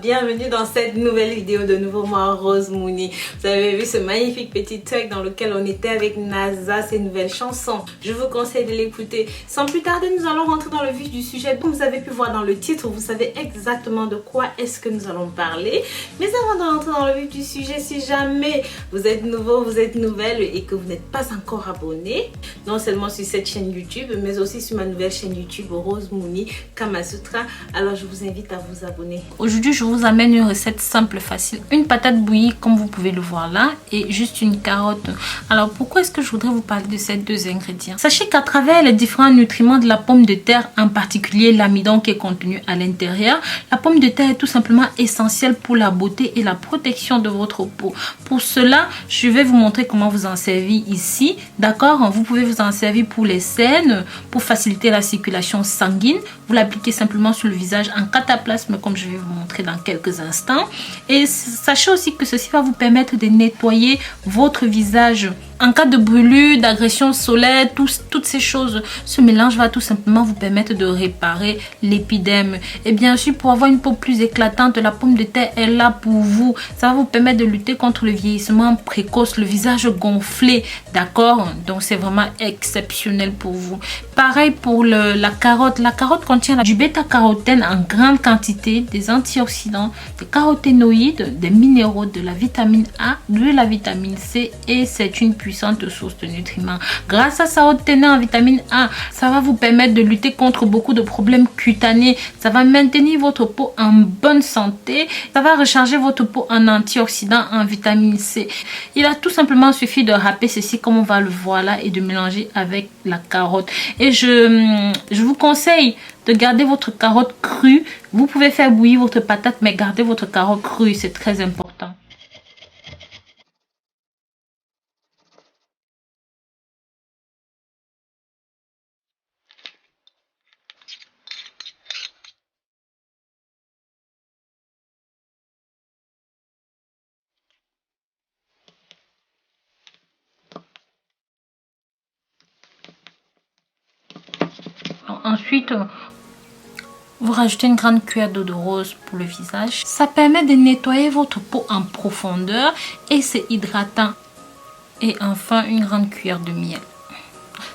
bienvenue dans cette nouvelle vidéo de nouveau moi Rose Mouni. Vous avez vu ce magnifique petit track dans lequel on était avec NASA, ses nouvelles chansons. Je vous conseille de l'écouter. Sans plus tarder, nous allons rentrer dans le vif du sujet. Comme vous avez pu voir dans le titre, vous savez exactement de quoi est-ce que nous allons parler. Mais avant de rentrer dans le vif du sujet, si jamais vous êtes nouveau, vous êtes nouvelle et que vous n'êtes pas encore abonné, non seulement sur cette chaîne YouTube, mais aussi sur ma nouvelle chaîne YouTube Rose Mouni Kamasutra, alors je vous invite à vous abonner. Aujourd'hui, je vous amène une recette simple, facile. Une patate bouillie, comme vous pouvez le voir là, et juste une carotte. Alors, pourquoi est-ce que je voudrais vous parler de ces deux ingrédients? Sachez qu'à travers les différents nutriments de la pomme de terre, en particulier l'amidon qui est contenu à l'intérieur, la pomme de terre est tout simplement essentielle pour la beauté et la protection de votre peau. Pour cela, je vais vous montrer comment vous en servir ici. D'accord? Vous pouvez vous en servir pour les cernes, pour faciliter la circulation sanguine. Vous l'appliquez simplement sur le visage en cataplasme comme je vais vous montrer dans quelques instants. Et sachez aussi que ceci va vous permettre de nettoyer votre visage en cas de brûlure, d'agression solaire, toutes ces choses. Ce mélange va tout simplement vous permettre de réparer l'épiderme. Et bien sûr, pour avoir une peau plus éclatante, la pomme de terre est là pour vous. Ça va vous permettre de lutter contre le vieillissement précoce, le visage gonflé. D'accord? Donc c'est vraiment exceptionnel pour vous. Pareil pour la carotte. La carotte contient du bêta-carotène en grande quantité, des antioxydants, des caroténoïdes, des minéraux, de la vitamine A, de la vitamine C, et c'est une puissante source de nutriments. Grâce à sa haute teneur en vitamine A, ça va vous permettre de lutter contre beaucoup de problèmes cutanés. Ça va maintenir votre peau en bonne santé. Ça va recharger votre peau en antioxydants, en vitamine C. Il a tout simplement suffi de râper ceci comme on va le voir là et de mélanger avec la carotte. Et je vous conseille de garder votre carotte crue. Vous pouvez faire bouillir votre patate, mais gardez votre carotte crue, c'est très important. Ensuite, vous rajoutez une grande cuillère d'eau de rose pour le visage. Ça permet de nettoyer votre peau en profondeur et c'est hydratant. Et enfin, une grande cuillère de miel.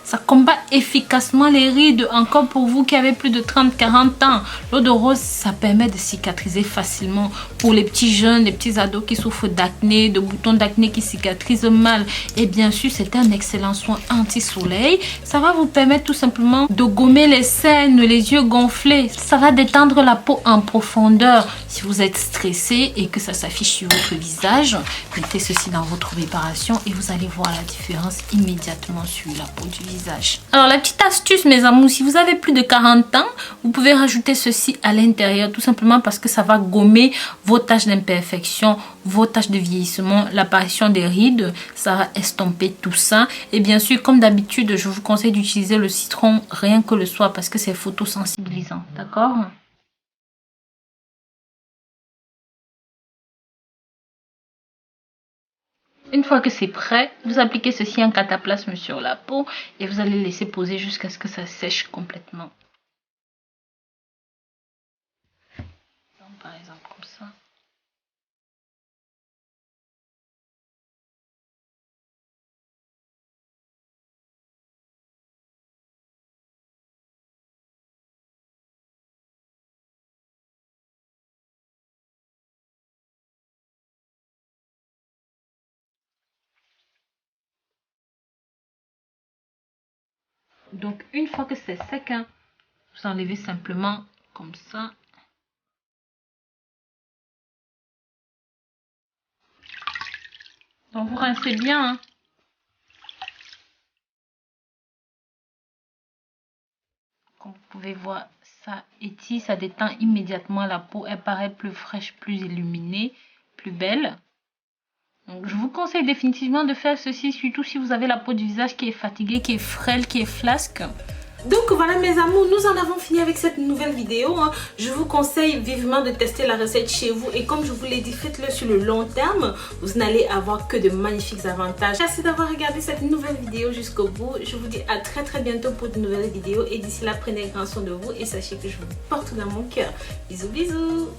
Ça combat efficacement les rides, encore pour vous qui avez plus de 30-40 ans. L'eau de rose, ça permet de cicatriser facilement pour les petits jeunes, les petits ados qui souffrent d'acné, de boutons d'acné qui cicatrisent mal. Et bien sûr, c'est un excellent soin anti-soleil. Ça va vous permettre tout simplement de gommer les cernes, les yeux gonflés. Ça va détendre la peau en profondeur. Si vous êtes stressé et que ça s'affiche sur votre visage, mettez ceci dans votre préparation et vous allez voir la différence immédiatement sur la peau du visage. Alors la petite astuce mes amours, si vous avez plus de 40 ans, vous pouvez rajouter ceci à l'intérieur tout simplement parce que ça va gommer vos taches d'imperfection, vos taches de vieillissement, l'apparition des rides, ça va estomper tout ça. Et bien sûr, comme d'habitude, je vous conseille d'utiliser le citron rien que le soir parce que c'est photosensibilisant, d'accord? Une fois que c'est prêt, vous appliquez ceci en cataplasme sur la peau et vous allez laisser poser jusqu'à ce que ça sèche complètement. Donc, par exemple comme ça. Donc une fois que c'est sec, hein, vous enlevez simplement comme ça. Donc vous rincez bien. Hein. Comme vous pouvez voir, ça étire, ça détend immédiatement la peau. Elle paraît plus fraîche, plus illuminée, plus belle. Donc, je vous conseille définitivement de faire ceci, surtout si vous avez la peau du visage qui est fatiguée, qui est frêle, qui est flasque. Donc voilà mes amours, nous en avons fini avec cette nouvelle vidéo. Je vous conseille vivement de tester la recette chez vous. Et comme je vous l'ai dit, faites-le sur le long terme. Vous n'allez avoir que de magnifiques avantages. Merci d'avoir regardé cette nouvelle vidéo jusqu'au bout. Je vous dis à très bientôt pour de nouvelles vidéos. Et d'ici là, prenez grand soin de vous. Et sachez que je vous porte dans mon cœur. Bisous bisous.